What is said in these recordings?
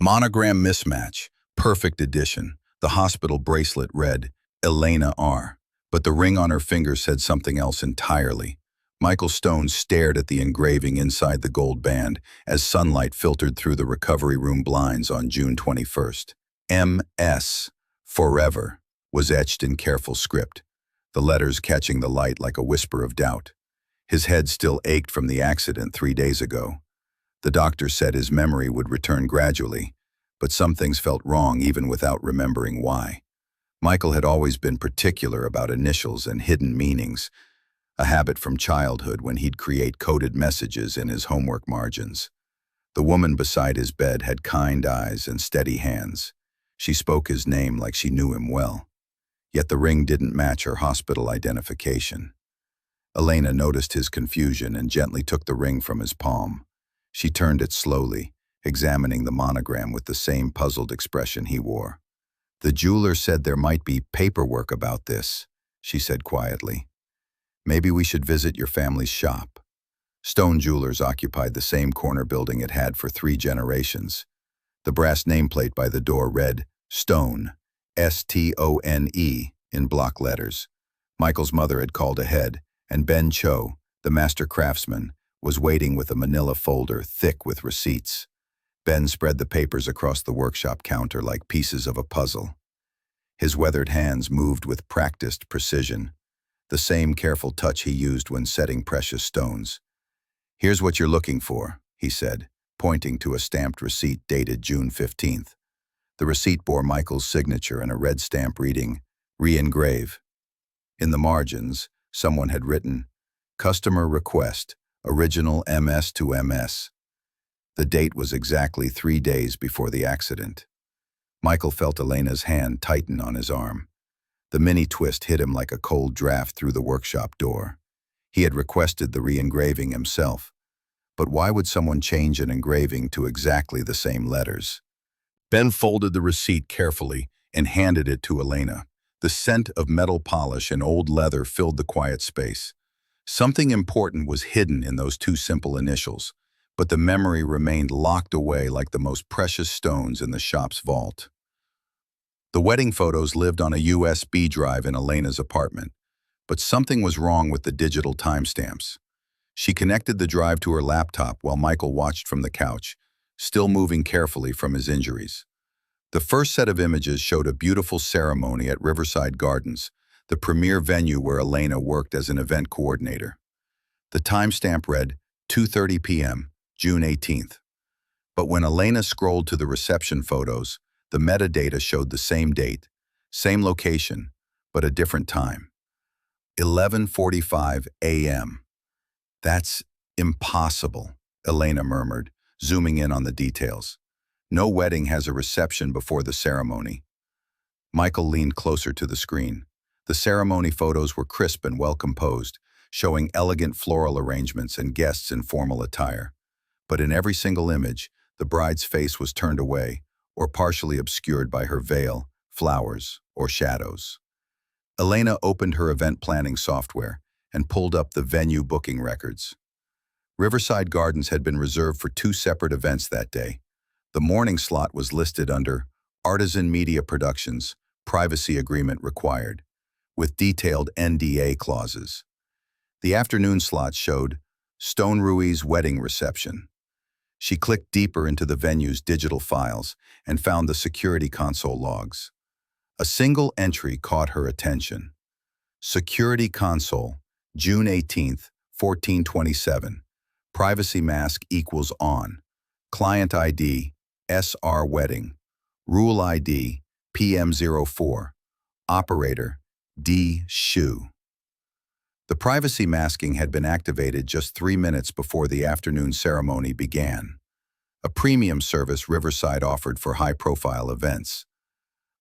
Monogram mismatch. Perfect addition. The hospital bracelet read, Elena R. But the ring on her finger said something else entirely. Michael Stone stared at the engraving inside the gold band as sunlight filtered through the recovery room blinds on June 21st. M.S. Forever was etched in careful script, the letters catching the light like a whisper of doubt. His head still ached from the accident 3 days ago. The doctor said his memory would return gradually, but some things felt wrong even without remembering why. Michael had always been particular about initials and hidden meanings, a habit from childhood when he'd create coded messages in his homework margins. The woman beside his bed had kind eyes and steady hands. She spoke his name like she knew him well. Yet the ring didn't match her hospital identification. Elena noticed his confusion and gently took the ring from his palm. She turned it slowly, examining the monogram with the same puzzled expression he wore. "The jeweler said there might be paperwork about this," she said quietly. "Maybe we should visit your family's shop." Stone Jewelers occupied the same corner building it had for 3 generations. The brass nameplate by the door read, Stone, S-T-O-N-E, in block letters. Michael's mother had called ahead, and Ben Cho, the master craftsman, was waiting with a manila folder thick with receipts. Ben spread the papers across the workshop counter like pieces of a puzzle. His weathered hands moved with practiced precision, the same careful touch he used when setting precious stones. "Here's what you're looking for," he said, pointing to a stamped receipt dated June 15th. The receipt bore Michael's signature and a red stamp reading, "Re-engrave." In the margins, someone had written, "Customer request, original MS to MS." The date was exactly 3 days before the accident. Michael felt Elena's hand tighten on his arm. The mini twist hit him like a cold draft through the workshop door. He had requested the re-engraving himself. But why would someone change an engraving to exactly the same letters? Ben folded the receipt carefully and handed it to Elena. The scent of metal polish and old leather filled the quiet space. Something important was hidden in those 2 simple initials, but the memory remained locked away like the most precious stones in the shop's vault. The wedding photos lived on a USB drive in Elena's apartment, but something was wrong with the digital timestamps. She connected the drive to her laptop while Michael watched from the couch, still moving carefully from his injuries. The first set of images showed a beautiful ceremony at Riverside Gardens, the premier venue where Elena worked as an event coordinator. The timestamp read 2:30 p.m., June 18th. But when Elena scrolled to the reception photos, the metadata showed the same date, same location, but a different time. 11:45 a.m. "That's impossible," Elena murmured, zooming in on the details. "No wedding has a reception before the ceremony." Michael leaned closer to the screen. The ceremony photos were crisp and well composed, showing elegant floral arrangements and guests in formal attire. But in every single image, the bride's face was turned away, or partially obscured by her veil, flowers, or shadows. Elena opened her event planning software and pulled up the venue booking records. Riverside Gardens had been reserved for 2 separate events that day. The morning slot was listed under Artisan Media Productions, privacy agreement required, with detailed NDA clauses. The afternoon slot showed Stone Ruiz wedding reception. She clicked deeper into the venue's digital files and found the security console logs. A single entry caught her attention. Security console, June 18th, 1427. Privacy mask equals on. Client ID, SR Wedding. Rule ID, PM04. Operator, D. Shu. The privacy masking had been activated just 3 minutes before the afternoon ceremony began, a premium service Riverside offered for high-profile events.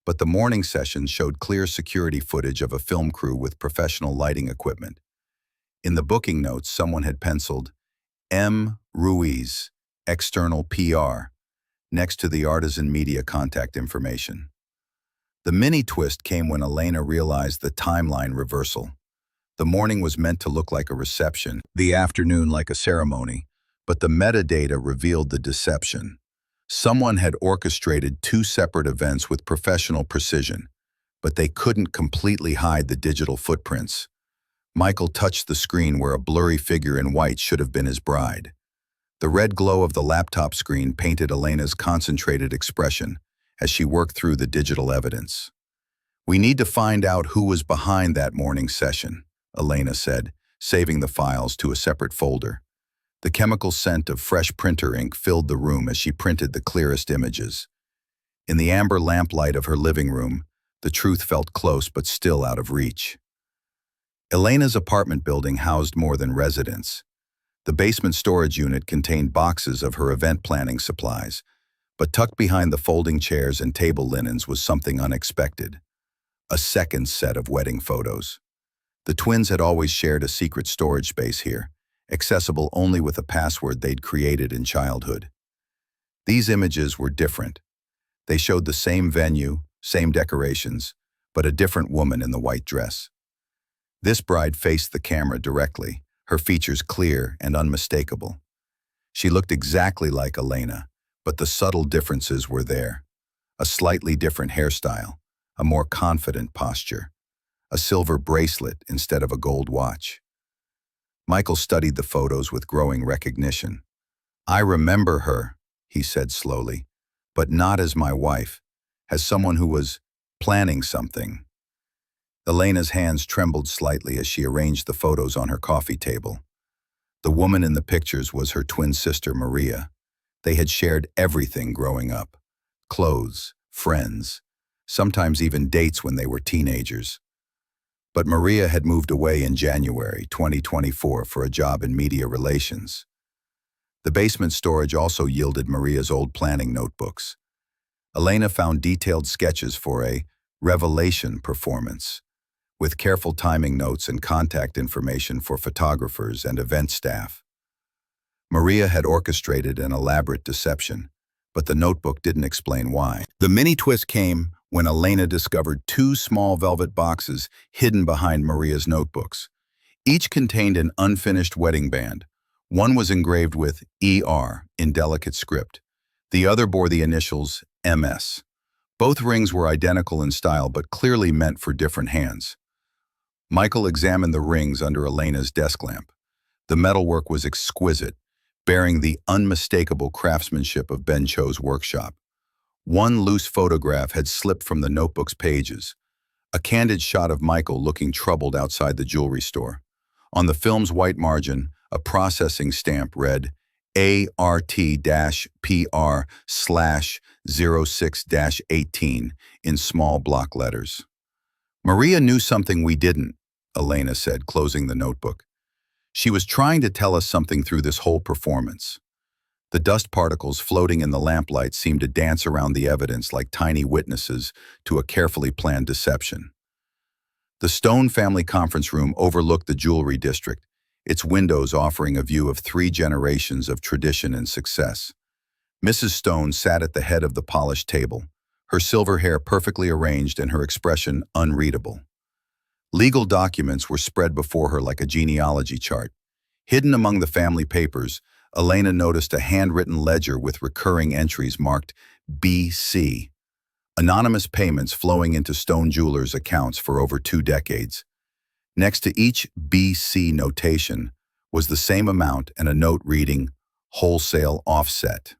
But the morning session showed clear security footage of a film crew with professional lighting equipment. In the booking notes, someone had penciled M. Ruiz, external PR, next to the Artisan Media contact information. The mini twist came when Elena realized the timeline reversal. The morning was meant to look like a reception, the afternoon like a ceremony, but the metadata revealed the deception. Someone had orchestrated two separate events with professional precision, but they couldn't completely hide the digital footprints. Michael touched the screen where a blurry figure in white should have been his bride. The red glow of the laptop screen painted Elena's concentrated expression as she worked through the digital evidence. "We need to find out who was behind that morning session," Elena said, saving the files to a separate folder. The chemical scent of fresh printer ink filled the room as she printed the clearest images. In the amber lamplight of her living room, the truth felt close but still out of reach. Elena's apartment building housed more than residents. The basement storage unit contained boxes of her event planning supplies, but tucked behind the folding chairs and table linens was something unexpected: a second set of wedding photos. The twins had always shared a secret storage space here, accessible only with a password they'd created in childhood. These images were different. They showed the same venue, same decorations, but a different woman in the white dress. This bride faced the camera directly, her features clear and unmistakable. She looked exactly like Elena, but the subtle differences were there. A slightly different hairstyle, a more confident posture, a silver bracelet instead of a gold watch. Michael studied the photos with growing recognition. "I remember her," he said slowly, "but not as my wife, as someone who was planning something." Elena's hands trembled slightly as she arranged the photos on her coffee table. The woman in the pictures was her twin sister, Maria. They had shared everything growing up: clothes, friends, sometimes even dates when they were teenagers. But Maria had moved away in January 2024 for a job in media relations. The basement storage also yielded Maria's old planning notebooks. Elena found detailed sketches for a revelation performance, with careful timing notes and contact information for photographers and event staff. Maria had orchestrated an elaborate deception, but the notebook didn't explain why. The mini twist came when Elena discovered two small velvet boxes hidden behind Maria's notebooks. Each contained an unfinished wedding band. One was engraved with ER in delicate script. The other bore the initials MS. Both rings were identical in style but clearly meant for different hands. Michael examined the rings under Elena's desk lamp. The metalwork was exquisite, bearing the unmistakable craftsmanship of Ben Cho's workshop. One loose photograph had slipped from the notebook's pages, a candid shot of Michael looking troubled outside the jewelry store. On the film's white margin, a processing stamp read ART-PR/06-18 in small block letters. "Maria knew something we didn't," Elena said, closing the notebook. "She was trying to tell us something through this whole performance." The dust particles floating in the lamplight seemed to dance around the evidence like tiny witnesses to a carefully planned deception. The Stone family conference room overlooked the jewelry district, its windows offering a view of 3 generations of tradition and success. Mrs. Stone sat at the head of the polished table, her silver hair perfectly arranged and her expression unreadable. Legal documents were spread before her like a genealogy chart. Hidden among the family papers, Elena noticed a handwritten ledger with recurring entries marked BC, anonymous payments flowing into Stone Jewelers' accounts for over 2 decades. Next to each BC notation was the same amount and a note reading, "Wholesale offset."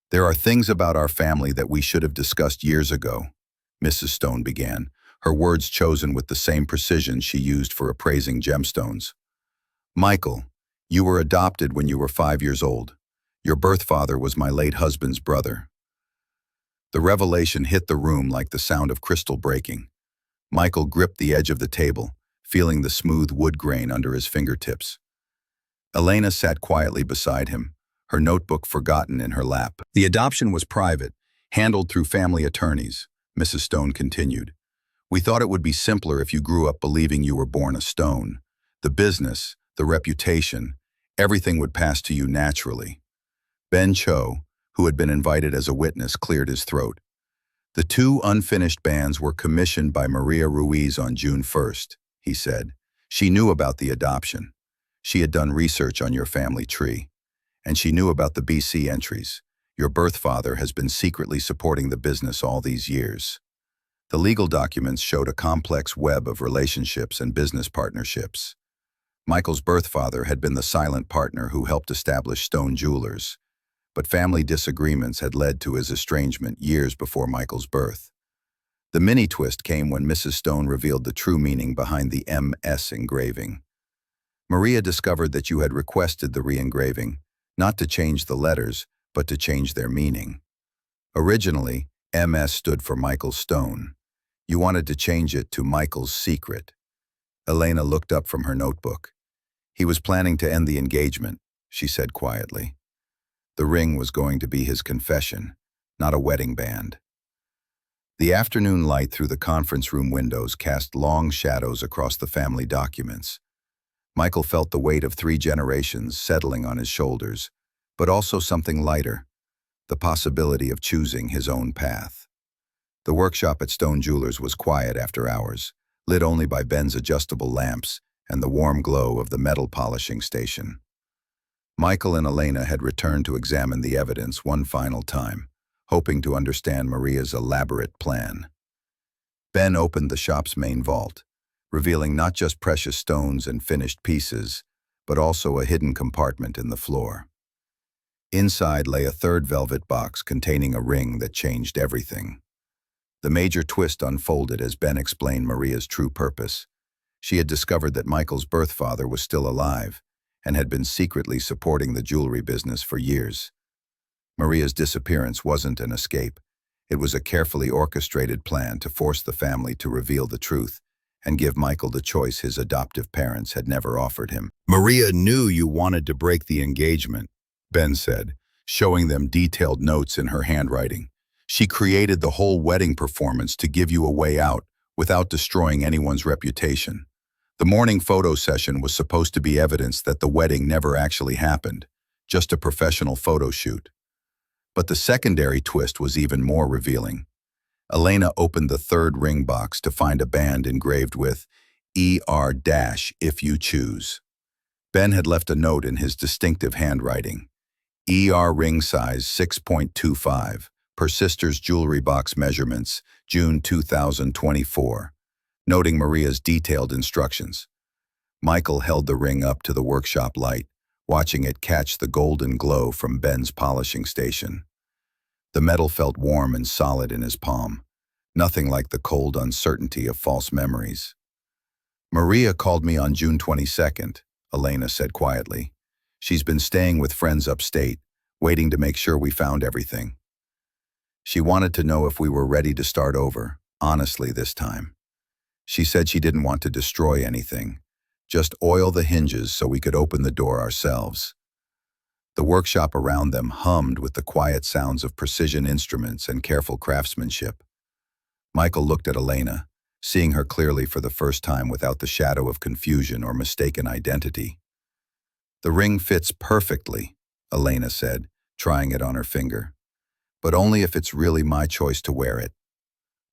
"There are things about our family that we should have discussed years ago," Mrs. Stone began, her words chosen with the same precision she used for appraising gemstones. "Michael, you were adopted when you were 5 years old. Your birth father was my late husband's brother." The revelation hit the room like the sound of crystal breaking. Michael gripped the edge of the table, feeling the smooth wood grain under his fingertips. Elena sat quietly beside him, her notebook forgotten in her lap. "The adoption was private, handled through family attorneys," Mrs. Stone continued. "We thought it would be simpler if you grew up believing you were born a stone. The business, the reputation, everything would pass to you naturally." Ben Cho, who had been invited as a witness, cleared his throat. "The 2 unfinished bands were commissioned by Maria Ruiz on June 1st, he said. "She knew about the adoption. She had done research on your family tree. And she knew about the BC entries. Your birth father has been secretly supporting the business all these years. The legal documents showed a complex web of relationships and business partnerships. Michael's birth father had been the silent partner who helped establish Stone Jewelers, but family disagreements had led to his estrangement years before Michael's birth. The mini-twist came when Mrs. Stone revealed the true meaning behind the MS engraving. Maria discovered that you had requested the re-engraving, not to change the letters, but to change their meaning. Originally, MS stood for Michael Stone. You wanted to change it to Michael's Secret. Elena looked up from her notebook. He was planning to end the engagement, she said quietly. The ring was going to be his confession, not a wedding band. The afternoon light through the conference room windows cast long shadows across the family documents. Michael felt the weight of 3 generations settling on his shoulders, but also something lighter, the possibility of choosing his own path. The workshop at Stone Jewelers was quiet after hours, lit only by Ben's adjustable lamps and the warm glow of the metal polishing station. Michael and Elena had returned to examine the evidence one final time, hoping to understand Maria's elaborate plan. Ben opened the shop's main vault, revealing not just precious stones and finished pieces, but also a hidden compartment in the floor. Inside lay a third velvet box containing a ring that changed everything. The major twist unfolded as Ben explained Maria's true purpose. She had discovered that Michael's birth father was still alive and had been secretly supporting the jewelry business for years. Maria's disappearance wasn't an escape. It was a carefully orchestrated plan to force the family to reveal the truth and give Michael the choice his adoptive parents had never offered him. Maria knew you wanted to break the engagement, Ben said, showing them detailed notes in her handwriting. She created the whole wedding performance to give you a way out without destroying anyone's reputation. The morning photo session was supposed to be evidence that the wedding never actually happened, just a professional photo shoot. But the secondary twist was even more revealing. Elena opened the third ring box to find a band engraved with ER-if you choose. Ben had left a note in his distinctive handwriting. ER ring size 6.25, per sister's jewelry box measurements, June 2024, noting Maria's detailed instructions. Michael held the ring up to the workshop light, watching it catch the golden glow from Ben's polishing station. The metal felt warm and solid in his palm, nothing like the cold uncertainty of false memories. Maria called me on June 22nd, Elena said quietly. She's been staying with friends upstate, waiting to make sure we found everything. She wanted to know if we were ready to start over, honestly this time. She said she didn't want to destroy anything, just oil the hinges so we could open the door ourselves. The workshop around them hummed with the quiet sounds of precision instruments and careful craftsmanship. Michael looked at Elena, seeing her clearly for the first time without the shadow of confusion or mistaken identity. The ring fits perfectly, Elena said, trying it on her finger. But only if it's really my choice to wear it.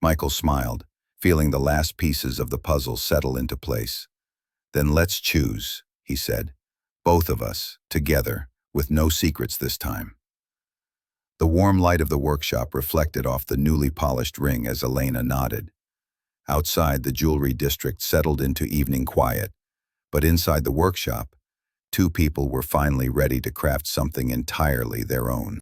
Michael smiled, feeling the last pieces of the puzzle settle into place. Then let's choose, he said. Both of us, together, with no secrets this time. The warm light of the workshop reflected off the newly polished ring as Elena nodded. Outside, the jewelry district settled into evening quiet, but inside the workshop, 2 people were finally ready to craft something entirely their own.